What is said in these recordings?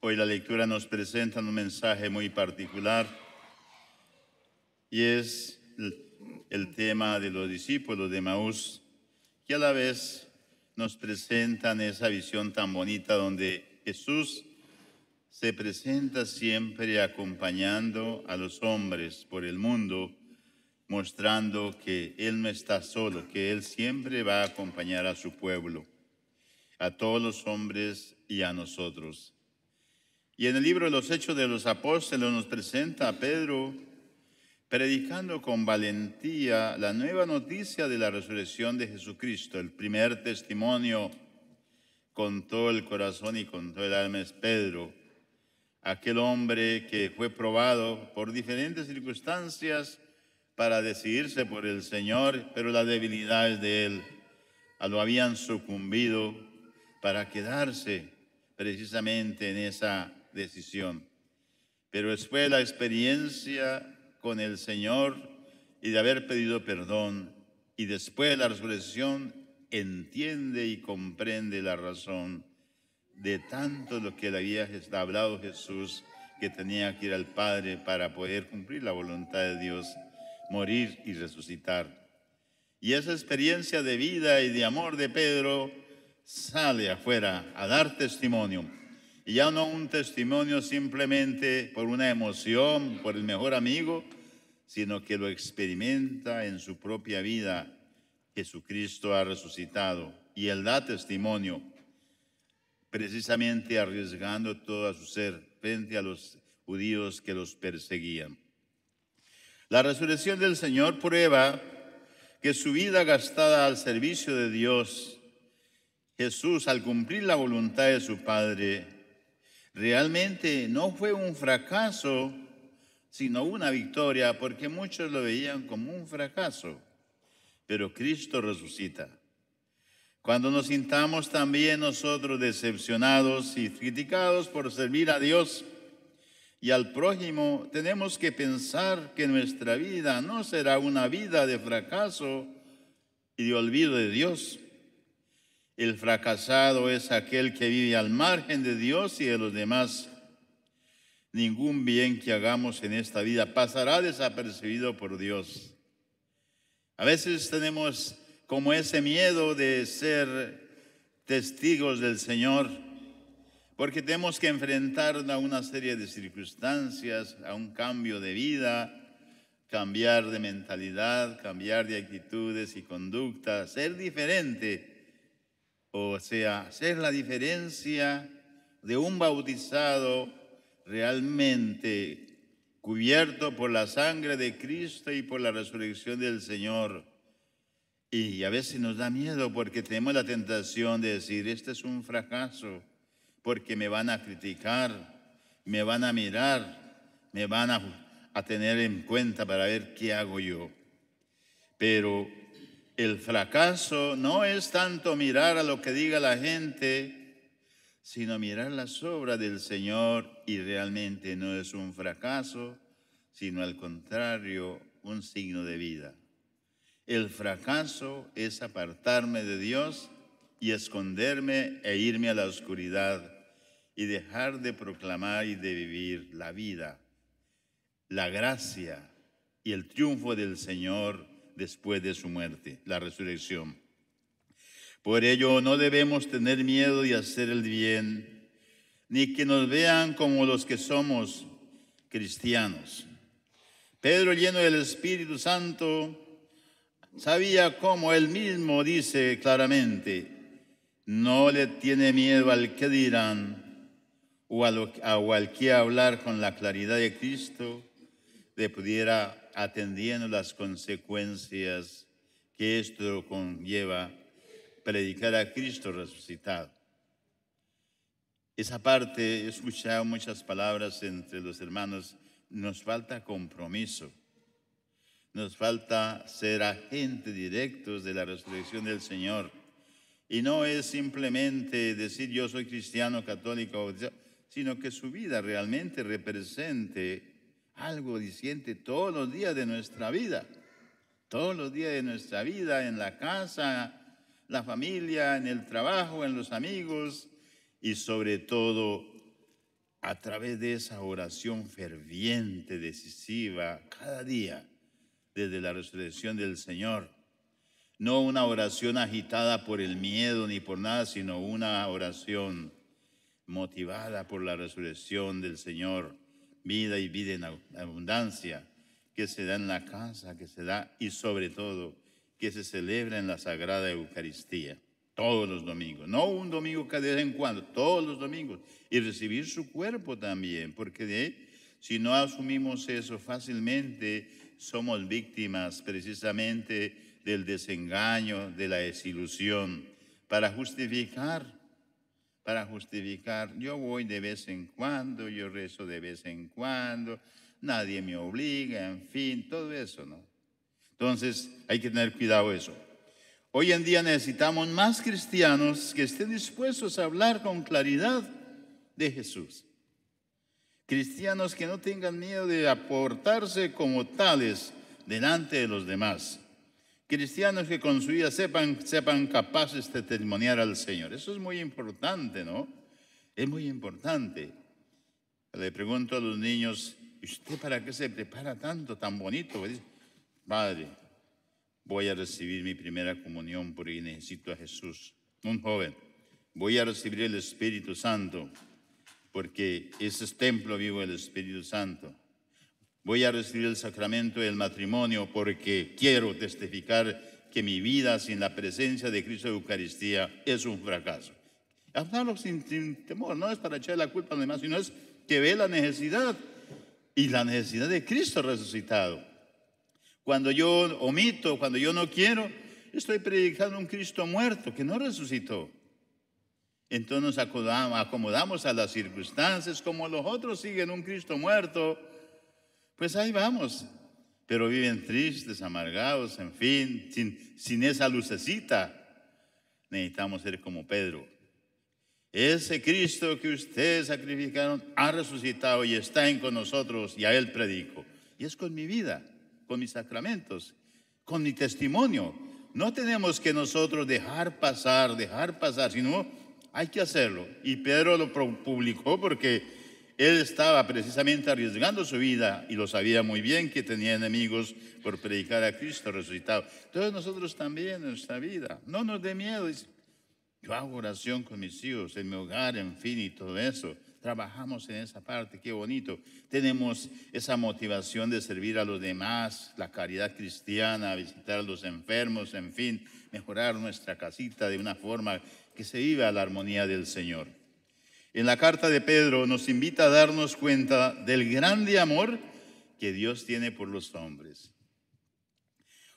Hoy la lectura nos presenta un mensaje muy particular y es el tema de los discípulos de Emaús, que a la vez nos presentan esa visión tan bonita donde Jesús se presenta siempre acompañando a los hombres por el mundo, mostrando que Él no está solo, que Él siempre va a acompañar a su pueblo, a todos los hombres y a nosotros. Y en el libro de los Hechos de los Apóstoles nos presenta a Pedro predicando con valentía la nueva noticia de la resurrección de Jesucristo. El primer testimonio con todo el corazón y con todo el alma es Pedro, aquel hombre que fue probado por diferentes circunstancias para decidirse por el Señor, pero las debilidades de él lo habían sucumbido para quedarse precisamente en esa decisión. Pero después de la experiencia con el Señor y de haber pedido perdón, y después de la resurrección, entiende y comprende la razón de tanto lo que le había hablado Jesús, que tenía que ir al Padre para poder cumplir la voluntad de Dios, morir y resucitar. Y esa experiencia de vida y de amor de Pedro sale afuera a dar testimonio. Y ya no un testimonio simplemente por una emoción, por el mejor amigo, sino que lo experimenta en su propia vida. Jesucristo ha resucitado y él da testimonio, precisamente arriesgando todo a su ser frente a los judíos que los perseguían. La resurrección del Señor prueba que su vida gastada al servicio de Dios, Jesús, al cumplir la voluntad de su Padre, realmente no fue un fracaso, sino una victoria, porque muchos lo veían como un fracaso. Pero Cristo resucita. Cuando nos sintamos también nosotros decepcionados y criticados por servir a Dios y al prójimo, tenemos que pensar que nuestra vida no será una vida de fracaso y de olvido de Dios. El fracasado es aquel que vive al margen de Dios y de los demás. Ningún bien que hagamos en esta vida pasará desapercibido por Dios. A veces tenemos como ese miedo de ser testigos del Señor, porque tenemos que enfrentarnos a una serie de circunstancias, a un cambio de vida, cambiar de mentalidad, cambiar de actitudes y conductas, ser diferente, o sea, ser la diferencia de un bautizado realmente cubierto por la sangre de Cristo y por la resurrección del Señor. Y a veces nos da miedo porque tenemos la tentación de decir, este es un fracaso, porque me van a criticar, me van a mirar, me van a tener en cuenta para ver qué hago yo. Pero el fracaso no es tanto mirar a lo que diga la gente, sino mirar las obras del Señor, y realmente no es un fracaso, sino al contrario, un signo de vida. El fracaso es apartarme de Dios y esconderme e irme a la oscuridad y dejar de proclamar y de vivir la vida, la gracia y el triunfo del Señor después de su muerte, la resurrección. Por ello no debemos tener miedo de hacer el bien, ni que nos vean como los que somos cristianos. Pedro, lleno del Espíritu Santo, sabía, como él mismo dice claramente, no le tiene miedo al que dirán o al que hablar con la claridad de Cristo, le pudiera atendiendo las consecuencias que esto conlleva, predicar a Cristo resucitado. Esa parte, he escuchado muchas palabras entre los hermanos, nos falta compromiso. Nos falta ser agentes directos de la resurrección del Señor. Y no es simplemente decir yo soy cristiano, católico, sino que su vida realmente represente algo diciente todos los días de nuestra vida. Todos los días de nuestra vida, en la casa, la familia, en el trabajo, en los amigos y sobre todo a través de esa oración ferviente, decisiva, cada día, desde la resurrección del Señor. No una oración agitada por el miedo ni por nada, sino una oración motivada por la resurrección del Señor, vida y vida en abundancia, que se da en la casa, que se da y sobre todo que se celebra en la Sagrada Eucaristía, todos los domingos, no un domingo cada vez en cuando, todos los domingos, y recibir su cuerpo también, porque si no asumimos eso fácilmente, somos víctimas precisamente del desengaño, de la desilusión, para justificar, yo voy de vez en cuando, yo rezo de vez en cuando, nadie me obliga, en fin, todo eso, ¿no? Entonces hay que tener cuidado eso. Hoy en día necesitamos más cristianos que estén dispuestos a hablar con claridad de Jesús. Cristianos que no tengan miedo de aportarse como tales delante de los demás. Cristianos que con su vida sepan capaces de testimoniar al Señor. Eso es muy importante, ¿no? Es muy importante. Le pregunto a los niños, ¿y usted para qué se prepara tanto, tan bonito? Dice, Padre, voy a recibir mi primera comunión porque necesito a Jesús. Un joven, voy a recibir el Espíritu Santo porque ese es templo vivo del Espíritu Santo. Voy a recibir el sacramento del matrimonio porque quiero testificar que mi vida sin la presencia de Cristo en Eucaristía es un fracaso. Hablarlo sin temor, no es para echar la culpa a los demás, sino es que ve la necesidad y la necesidad de Cristo resucitado. Cuando yo omito, cuando yo no quiero, estoy predicando un Cristo muerto que no resucitó. Entonces nos acomodamos a las circunstancias, como los otros siguen un Cristo muerto, pues ahí vamos. Pero viven tristes, amargados, en fin, sin esa lucecita. Necesitamos ser como Pedro. Ese Cristo que ustedes sacrificaron ha resucitado y está con nosotros, y a Él predico. Y es con mi vida, con mis sacramentos, con mi testimonio. No tenemos que nosotros dejar pasar, sino hay que hacerlo. Y Pedro lo publicó porque él estaba precisamente arriesgando su vida y lo sabía muy bien que tenía enemigos por predicar a Cristo resucitado. Entonces nosotros también en nuestra vida, no nos dé miedo. Yo hago oración con mis hijos, en mi hogar, en fin, y todo eso. Trabajamos en esa parte, qué bonito. Tenemos esa motivación de servir a los demás, la caridad cristiana, visitar a los enfermos, en fin, mejorar nuestra casita de una forma que se viva la armonía del Señor. En la carta de Pedro nos invita a darnos cuenta del grande amor que Dios tiene por los hombres.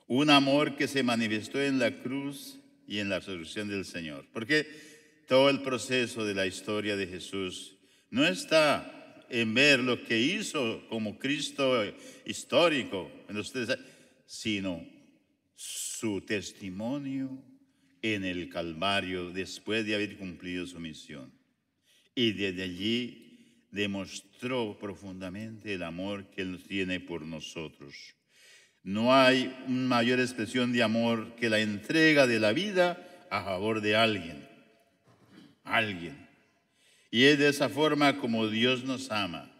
Un amor que se manifestó en la cruz y en la resurrección del Señor. Porque todo el proceso de la historia de Jesús no está en ver lo que hizo como Cristo histórico, sino su testimonio en el Calvario después de haber cumplido su misión. Y desde allí demostró profundamente el amor que Él tiene por nosotros. No hay mayor expresión de amor que la entrega de la vida a favor de alguien. Y es de esa forma como Dios nos ama.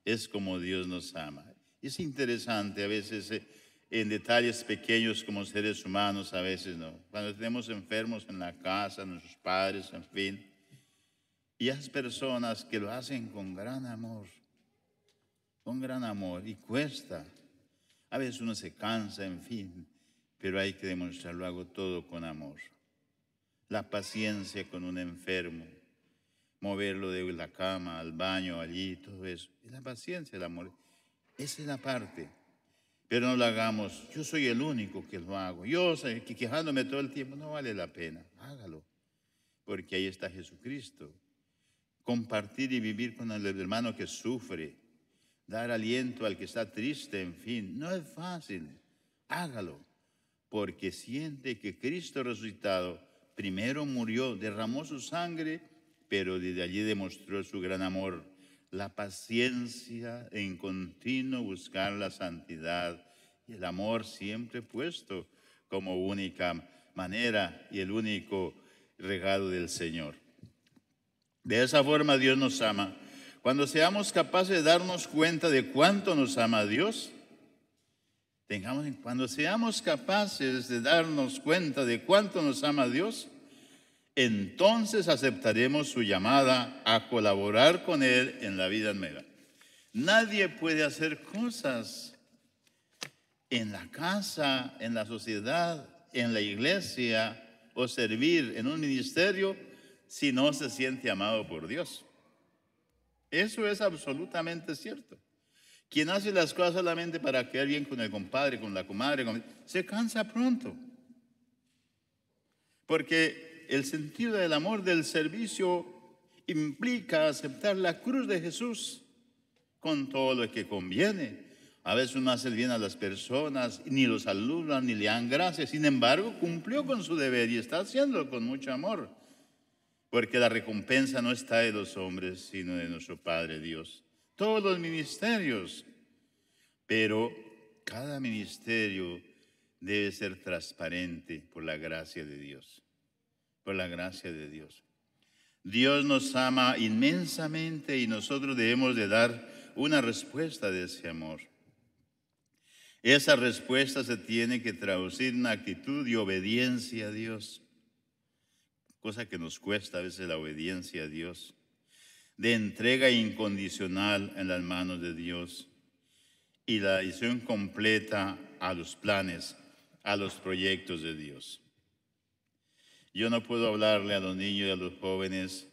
Es como Dios nos ama. Es interesante a veces en detalles pequeños como seres humanos, a veces no. Cuando tenemos enfermos en la casa, nuestros padres, en fin. Y esas personas que lo hacen con gran amor, y cuesta. A veces uno se cansa, en fin, pero hay que demostrarlo, hago todo con amor. La paciencia con un enfermo, moverlo de la cama al baño, allí, todo eso. Es la paciencia, el amor. Esa es la parte. Pero no lo hagamos, yo soy el único que lo hago. Yo quejándome todo el tiempo, no vale la pena. Hágalo, porque ahí está Jesucristo. Compartir y vivir con el hermano que sufre, dar aliento al que está triste, en fin, no es fácil. Hágalo, porque siente que Cristo resucitado primero murió, derramó su sangre, pero desde allí demostró su gran amor, la paciencia en continuo buscar la santidad y el amor siempre puesto como única manera y el único regalo del Señor. De esa forma Dios nos ama Cuando seamos capaces de darnos cuenta de cuánto nos ama Dios, cuando seamos capaces de darnos cuenta de cuánto nos ama Dios, entonces aceptaremos su llamada a colaborar con Él en la vida nueva. Nadie puede hacer cosas en la casa, en la sociedad, en la iglesia o servir en un ministerio si no se siente amado por Dios. Eso es absolutamente cierto. Quien hace las cosas solamente para quedar bien con el compadre, con la comadre, se cansa pronto. Porque el sentido del amor del servicio implica aceptar la cruz de Jesús con todo lo que conviene. A veces uno hace el bien a las personas, ni los saludan, ni le dan gracias. Sin embargo, cumplió con su deber y está haciéndolo con mucho amor. Porque la recompensa no está de los hombres, sino de nuestro Padre Dios. Todos los ministerios, pero cada ministerio debe ser transparente por la gracia de Dios. Por la gracia de Dios. Dios nos ama inmensamente y nosotros debemos de dar una respuesta de ese amor. Esa respuesta se tiene que traducir en una actitud de obediencia a Dios, cosa que nos cuesta a veces la obediencia a Dios, de entrega incondicional en las manos de Dios y la adhesión completa a los planes, a los proyectos de Dios. Yo no puedo hablarle a los niños y a los jóvenes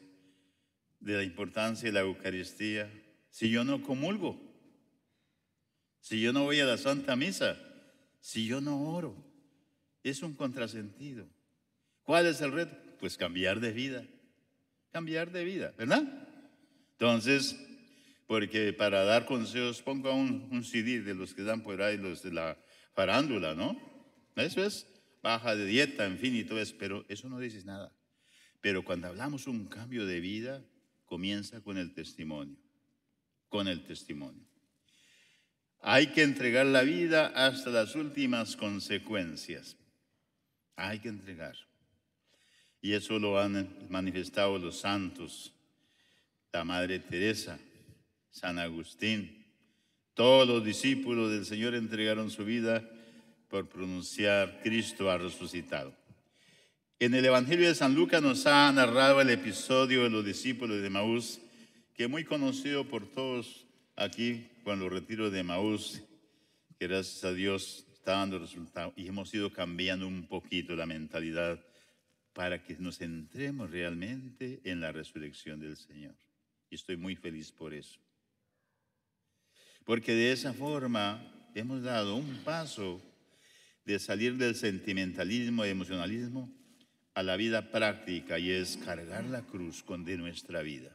de la importancia de la Eucaristía si yo no comulgo, si yo no voy a la Santa Misa, si yo no oro. Es un contrasentido. ¿Cuál es el reto? Pues cambiar de vida, ¿verdad? Entonces, porque para dar consejos, ponga un CD de los que dan por ahí, los de la farándula, ¿no? Eso es, baja de dieta, en fin, y todo eso, pero eso no dice nada. Pero cuando hablamos un cambio de vida, comienza con el testimonio, Hay que entregar la vida hasta las últimas consecuencias. Hay que entregar. Y eso lo han manifestado los santos, la Madre Teresa, San Agustín. Todos los discípulos del Señor entregaron su vida por pronunciar Cristo ha resucitado. En el Evangelio de San Lucas nos ha narrado el episodio de los discípulos de Emaús, que es muy conocido por todos aquí con los retiros de Emaús, que gracias a Dios está dando resultado y hemos ido cambiando un poquito la mentalidad para que nos centremos realmente en la resurrección del Señor. Y estoy muy feliz por eso. Porque de esa forma hemos dado un paso de salir del sentimentalismo y emocionalismo a la vida práctica, y es cargar la cruz de nuestra vida.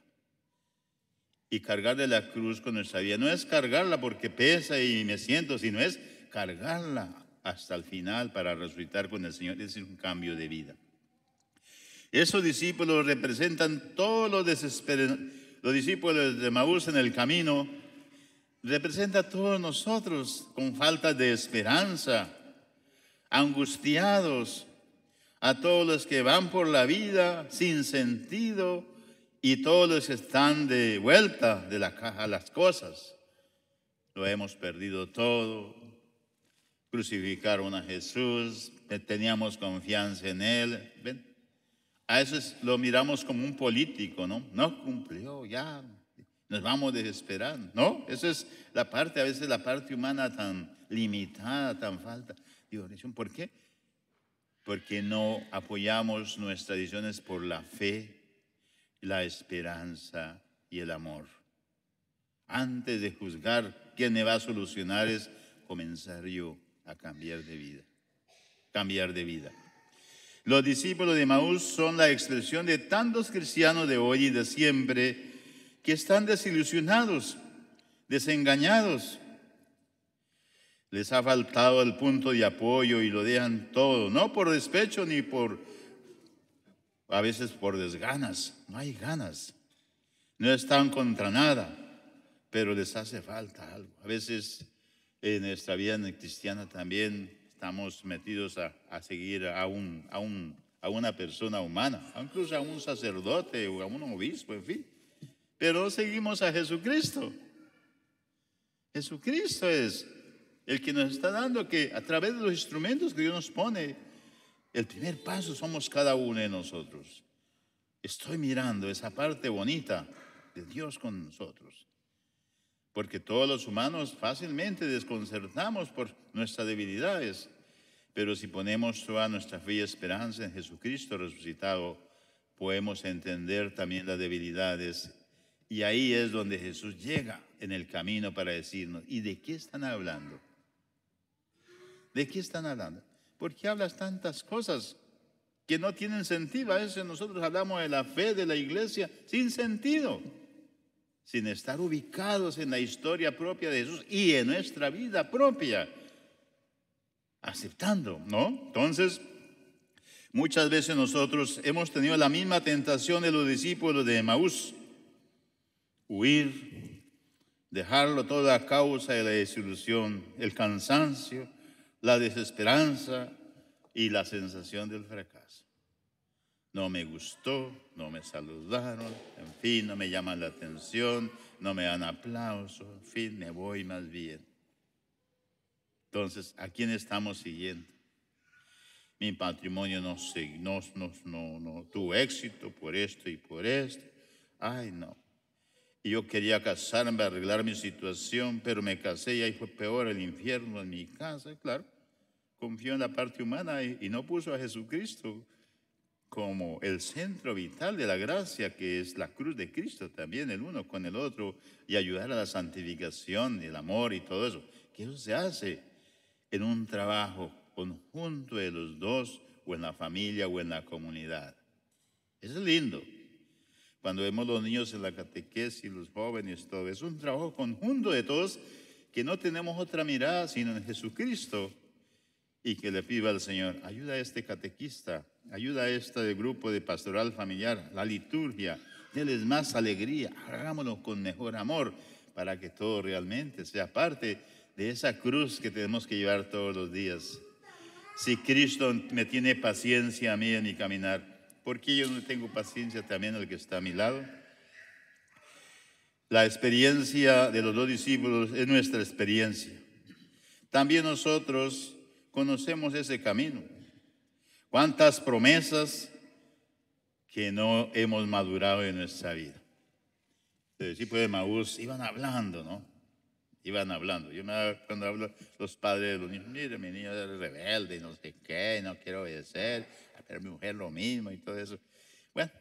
Y cargar de la cruz con nuestra vida no es cargarla porque pesa y me siento, sino es cargarla hasta el final para resucitar con el Señor. Es un cambio de vida. Esos discípulos representan todos los discípulos de Emaús en el camino, representa a todos nosotros con falta de esperanza, angustiados, a todos los que van por la vida sin sentido y todos los que están de vuelta de la caja a las cosas. Lo hemos perdido todo. Crucificaron a Jesús, teníamos confianza en Él. ¿Ven? A eso lo miramos como un político, ¿no? No cumplió, ya nos vamos desesperando, ¿no? Esa es la parte, a veces la parte humana tan limitada, tan falta de oración. ¿Por qué? Porque no apoyamos nuestras decisiones por la fe, la esperanza y el amor. Antes de juzgar quién me va a solucionar es comenzar yo a cambiar de vida. Cambiar de vida. Los discípulos de Emaús son la expresión de tantos cristianos de hoy y de siempre que están desilusionados, desengañados. Les ha faltado el punto de apoyo y lo dejan todo, no por despecho ni a veces por desganas. No hay ganas, no están contra nada, pero les hace falta algo. A veces en nuestra vida cristiana también estamos metidos a seguir a una persona humana, incluso a un sacerdote o a un obispo, en fin. pero no seguimos a Jesucristo. Jesucristo es el que nos está dando que a través de los instrumentos que Dios nos pone, el primer paso somos cada uno de nosotros. Estoy mirando esa parte bonita de Dios con nosotros. Porque todos los humanos fácilmente desconcertamos por nuestras debilidades. Pero si ponemos toda nuestra fe y esperanza en Jesucristo resucitado, podemos entender también las debilidades. Y ahí es donde Jesús llega en el camino para decirnos, ¿y de qué están hablando? ¿De qué están hablando? ¿Por qué hablas tantas cosas que no tienen sentido? A veces nosotros hablamos de la fe de la iglesia sin sentido, sin estar ubicados en la historia propia de Jesús y en nuestra vida propia, aceptando, ¿no? Entonces, muchas veces nosotros hemos tenido la misma tentación de los discípulos de Emaús, huir, dejarlo todo a causa de la desilusión, el cansancio, la desesperanza y la sensación del fracaso. No me gustó, no me saludaron, en fin, no me llaman la atención, no me dan aplauso, en fin, me voy más bien. Entonces, ¿a quién estamos siguiendo? Mi matrimonio no tuvo éxito por esto y por esto. Ay, no. Y yo quería casarme, arreglar mi situación, pero me casé y ahí fue peor el infierno en mi casa. Claro, confió en la parte humana y no puso a Jesucristo como el centro vital de la gracia, que es la cruz de Cristo también, el uno con el otro, y ayudar a la santificación, el amor y todo eso. Que eso se hace en un trabajo conjunto de los dos, o en la familia, o en la comunidad. Eso es lindo. Cuando vemos los niños en la catequesis, los jóvenes, todo, es un trabajo conjunto de todos, que no tenemos otra mirada sino en Jesucristo, y que le pido al Señor, ayuda a este catequista, ayuda a este grupo de pastoral familiar, la liturgia, denles más alegría, hagámoslo con mejor amor, para que todo realmente sea parte de esa cruz que tenemos que llevar todos los días. Si Cristo me tiene paciencia a mí en mi caminar, ¿por qué yo no tengo paciencia también al que está a mi lado? La experiencia de los dos discípulos es nuestra experiencia. También nosotros conocemos ese camino. ¿Cuántas promesas que no hemos madurado en nuestra vida? Los discípulos de Emaús iban hablando, ¿no? Iban hablando. Cuando hablo los padres de los niños, mire, mi niño es rebelde y no sé qué, no quiere obedecer, pero mi mujer lo mismo y todo eso. Bueno,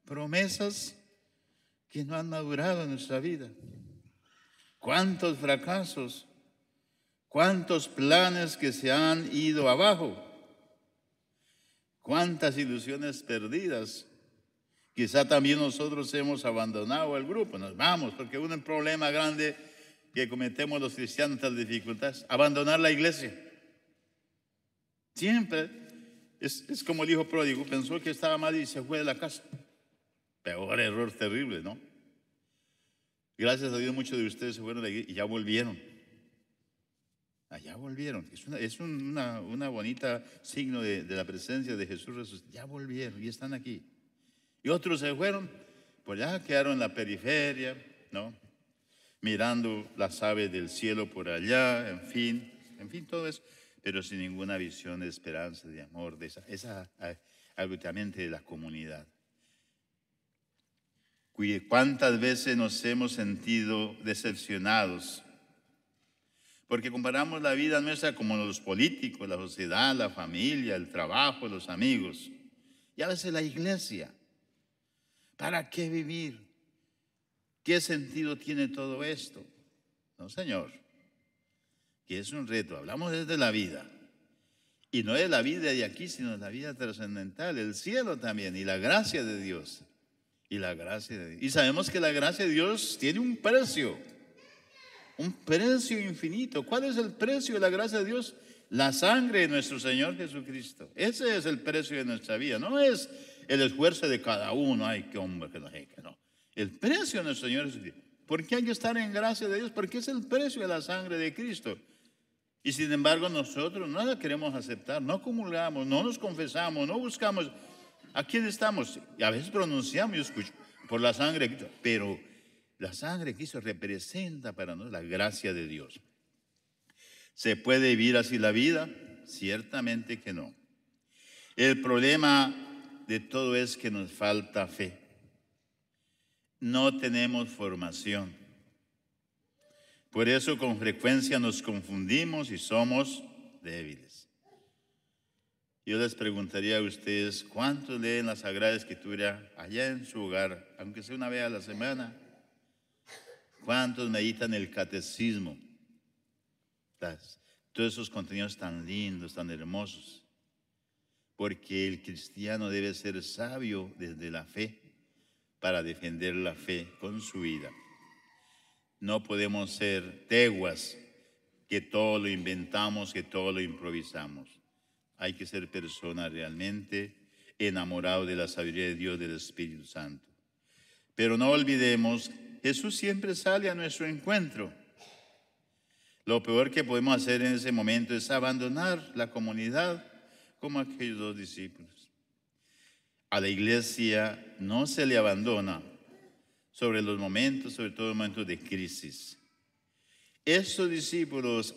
promesas que no han madurado en nuestra vida. ¿Cuántos fracasos? ¿Cuántos planes que se han ido abajo? ¿Cuántas ilusiones perdidas? Quizá también nosotros hemos abandonado el grupo, nos vamos, porque un problema grande que cometemos los cristianos, tal dificultades, abandonar la iglesia. Siempre es como el hijo pródigo, pensó que estaba mal y se fue de la casa. Peor error terrible, ¿no? Gracias a Dios muchos de ustedes se fueron de aquí y ya volvieron. Allá volvieron. Es una bonita signo de la presencia de Jesús. Ya volvieron y están aquí. Y otros se fueron, pues ya quedaron en la periferia, ¿no? Mirando las aves del cielo por allá, en fin, todo eso, pero sin ninguna visión de esperanza, de amor, de esa absolutamente de la comunidad. ¿Cuántas veces nos hemos sentido decepcionados? Porque comparamos la vida nuestra como los políticos, la sociedad, la familia, el trabajo, los amigos. Y a veces la iglesia. ¿Para qué vivir? ¿Qué sentido tiene todo esto? No, Señor, que es un reto. Hablamos desde la vida. Y no de la vida de aquí, sino de la vida trascendental, el cielo también, y la gracia de Dios. Y la gracia de Dios. Y sabemos que la gracia de Dios tiene un precio infinito. ¿Cuál es el precio de la gracia de Dios? La sangre de nuestro Señor Jesucristo. Ese es el precio de nuestra vida. No es el esfuerzo de cada uno. Ay, qué hombre, que no sé, que no. El precio de nuestro Señor Jesucristo. ¿Por qué hay que estar en gracia de Dios? Porque es el precio de la sangre de Cristo. Y sin embargo nosotros no la queremos aceptar, no comulgamos, no nos confesamos, no buscamos. ¿A quién estamos? Y a veces pronunciamos, yo escucho, por la sangre de Cristo. Pero la sangre de Cristo representa para nosotros la gracia de Dios. ¿Se puede vivir así la vida? Ciertamente que no. El problema de todo es que nos falta fe. No tenemos formación. Por eso con frecuencia nos confundimos y somos débiles. Yo les preguntaría a ustedes, ¿cuántos leen la Sagrada Escritura allá en su hogar, aunque sea una vez a la semana? ¿Cuántos meditan el catecismo? Todos esos contenidos tan lindos, tan hermosos. Porque el cristiano debe ser sabio desde la fe para defender la fe con su vida. No podemos ser teguas que todo lo inventamos, que todo lo improvisamos. Hay que ser personas realmente enamorados de la sabiduría de Dios, del Espíritu Santo. Pero no olvidemos, Jesús siempre sale a nuestro encuentro. Lo peor que podemos hacer en ese momento es abandonar la comunidad como aquellos dos discípulos. A la iglesia no se le abandona sobre todo los momentos de crisis. Estos discípulos,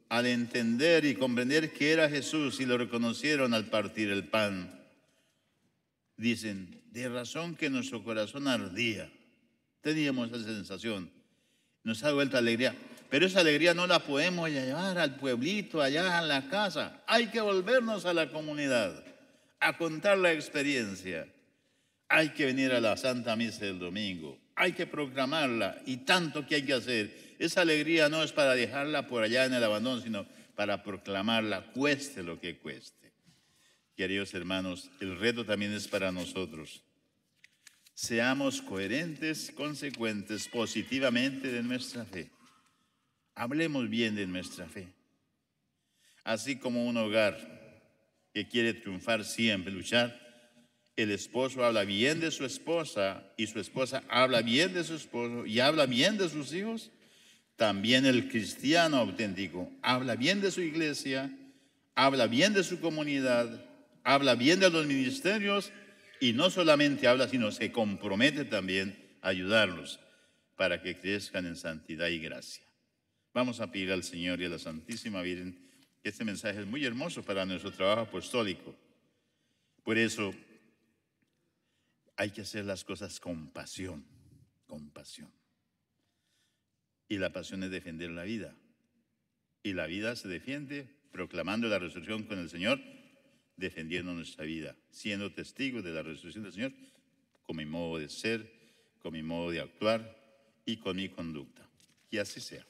al entender y comprender que era Jesús y lo reconocieron al partir el pan, dicen, de razón que nuestro corazón ardía. Teníamos esa sensación, nos ha vuelto alegría. Pero esa alegría no la podemos llevar al pueblito, allá en la casa. Hay que volvernos a la comunidad, a contar la experiencia. Hay que venir a la Santa Misa del domingo. Hay que proclamarla y tanto que hay que hacer. Esa alegría no es para dejarla por allá en el abandono, sino para proclamarla, cueste lo que cueste. Queridos hermanos, el reto también es para nosotros. Seamos coherentes, consecuentes positivamente de nuestra fe. Hablemos bien de nuestra fe. Así como un hogar que quiere triunfar siempre, luchar, el esposo habla bien de su esposa y su esposa habla bien de su esposo y habla bien de sus hijos, también el cristiano auténtico habla bien de su iglesia, habla bien de su comunidad, habla bien de los ministerios y no solamente habla, sino se compromete también a ayudarlos para que crezcan en santidad y gracia. Vamos a pedir al Señor y a la Santísima Virgen que este mensaje es muy hermoso para nuestro trabajo apostólico. Por eso hay que hacer las cosas con pasión, con pasión. Y la pasión es defender la vida. Y la vida se defiende proclamando la resurrección con el Señor, defendiendo nuestra vida, siendo testigos de la resurrección del Señor con mi modo de ser, con mi modo de actuar y con mi conducta. Y así sea.